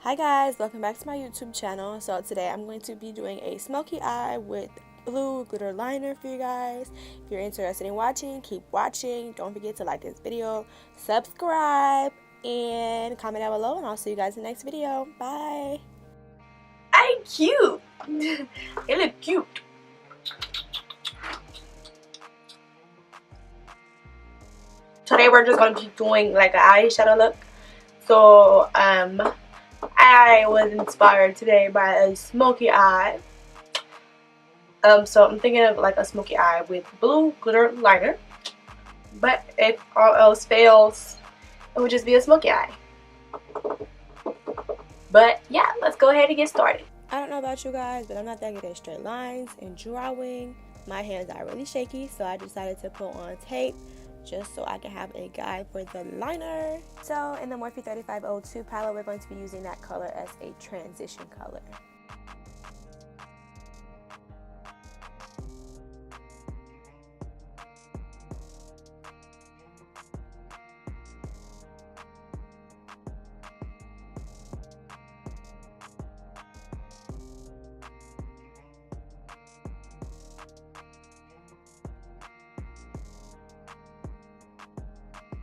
Hi guys, welcome back to my YouTube channel. So today I'm going to be doing a smoky eye with blue glitter liner for you guys. If you're interested in watching, keep watching. Don't forget to like this video, subscribe, and comment down below, and I'll see you guys in the next video. Bye. I'm cute. You look cute. Today we're just gonna be doing like an eyeshadow look. So I was inspired today by a smoky eye. So I'm thinking of like a smoky eye with blue glitter liner. But if all else fails, it would just be a smoky eye. But yeah, let's go ahead and get started. I don't know about you guys, but I'm not that good at straight lines and drawing. My hands are really shaky, so I decided to put on tape just so I can have a guide for the liner. So in the Morphe 3502 palette, we're going to be using that color as a transition color.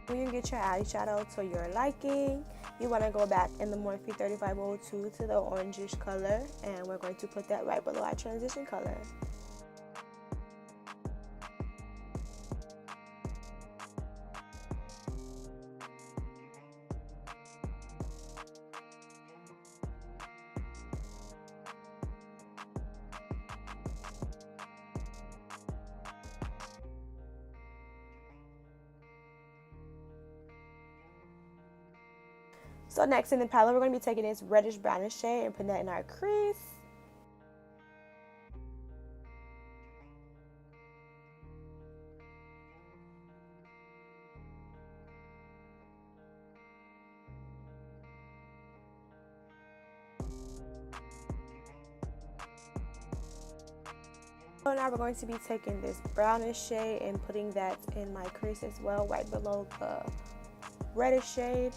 When you get your eyeshadow to your liking, you want to go back in the Morphe 3502 to the orangish color, and we're going to put that right below our transition color. So next in the palette, we're going to be taking this reddish brownish shade and putting that in our crease. So now we're going to be taking this brownish shade and putting that in my crease as well, right below the reddish shade.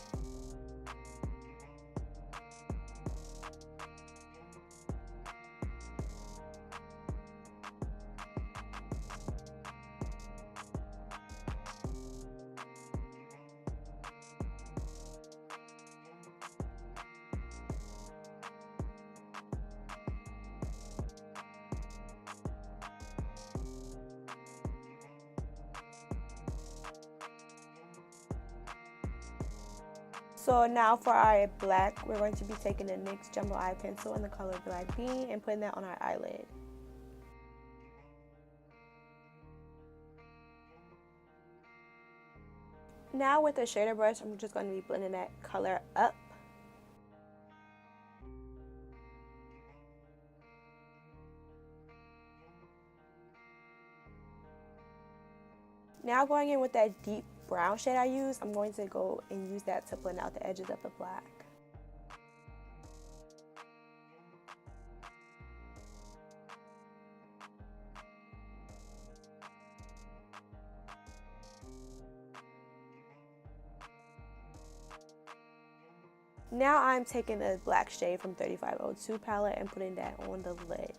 So now for our black, we're going to be taking the NYX Jumbo Eye Pencil in the color Black Bean and putting that on our eyelid. Now with the shader brush, I'm just going to be blending that color up. Now going in with that deep brown shade I used, I'm going to go and use that to blend out the edges of the black. Now I'm taking the black shade from 3502 palette and putting that on the lid.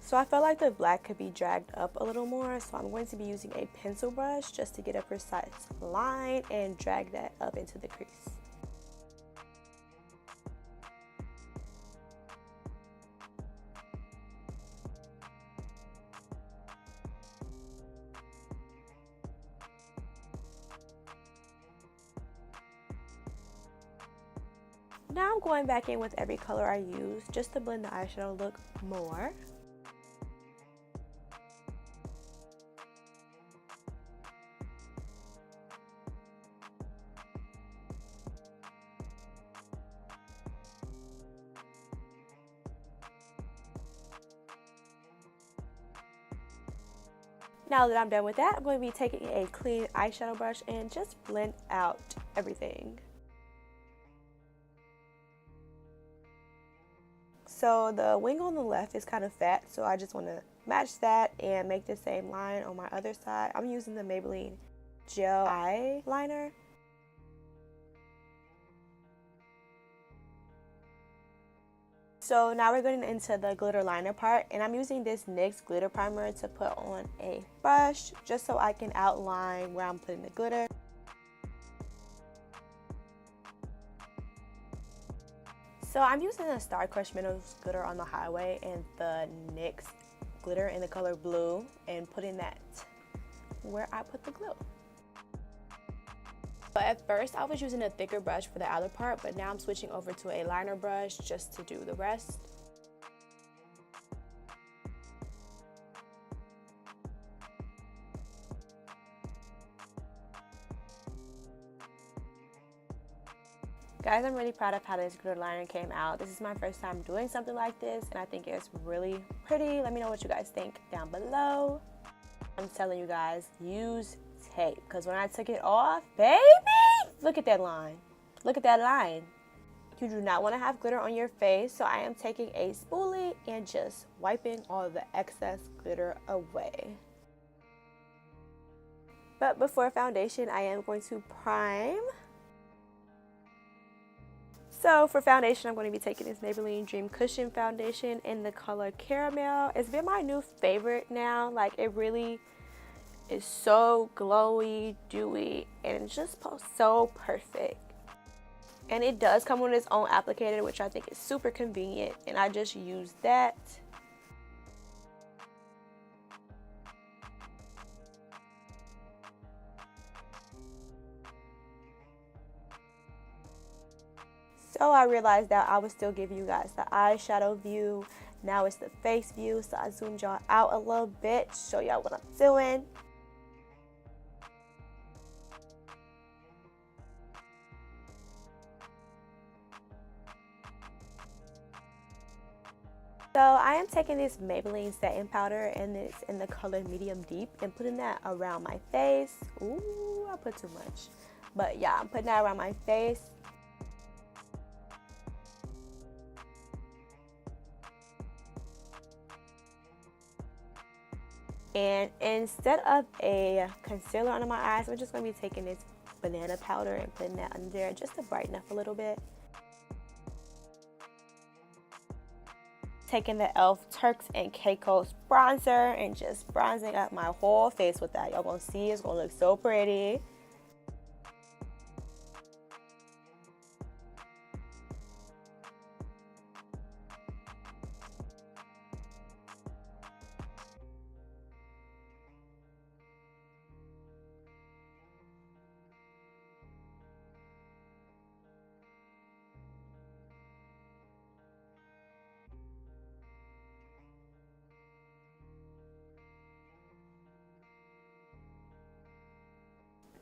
So I felt like the black could be dragged up a little more, so I'm going to be using a pencil brush just to get a precise line and drag that up into the crease. Now I'm going back in with every color I use just to blend the eyeshadow look more. Now that I'm done with that, I'm going to be taking a clean eyeshadow brush and just blend out everything. So the wing on the left is kind of fat, so I just want to match that and make the same line on my other side. I'm using the Maybelline gel eyeliner. So now we're getting into the glitter liner part, and I'm using this NYX glitter primer to put on a brush just so I can outline where I'm putting the glitter. So I'm using the Star Crush Minnows glitter on the highway and the NYX glitter in the color blue, and putting that where I put the glue. But at first I was using a thicker brush for the outer part, but now I'm switching over to a liner brush just to do the rest. Guys, I'm really proud of how this glitter liner came out. This is my first time doing something like this, and I think it's really pretty. Let me know what you guys think down below. I'm telling you guys, use tape, because when I took it off, baby, look at that line. Look at that line. You do not want to have glitter on your face, so I am taking a spoolie and just wiping all of the excess glitter away. But before foundation, I am going to prime. So for foundation, I'm going to be taking this Maybelline Dream Cushion foundation in the color Caramel. It's been my new favorite now. Like, it really is so glowy, dewy, and it's just so perfect. And it does come with its own applicator, which I think is super convenient, and I just use that. So I realized that I would still give you guys the eyeshadow view. Now it's the face view, so I zoomed y'all out a little bit, show y'all what I'm doing. So I am taking this Maybelline setting powder, and it's in the color medium deep, and putting that around my face. Ooh, I put too much. But yeah, I'm putting that around my face. And instead of a concealer under my eyes, we're just going to be taking this banana powder and putting that under there just to brighten up a little bit. Taking the e.l.f. Turks and Caicos bronzer and just bronzing up my whole face with that. Y'all gonna see it's gonna look so pretty.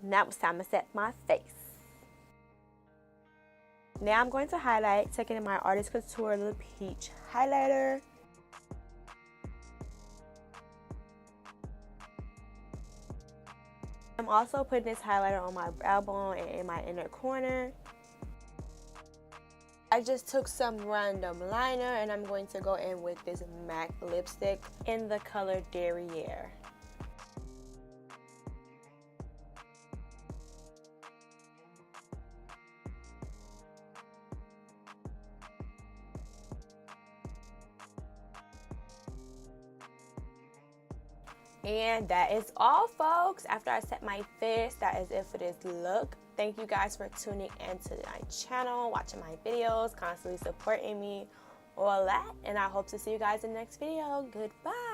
Now it's time to set my face. Now I'm going to highlight, taking in my Artist Couture Little Peach highlighter. I'm also putting this highlighter on my brow bone and in my inner corner. I just took some random liner, and I'm going to go in with this MAC lipstick in the color Derriere. And that is all, folks. After I set my face, that is it for this look. Thank you guys for tuning into my channel, watching my videos, constantly supporting me, all that. And I hope to see you guys in the next video. Goodbye.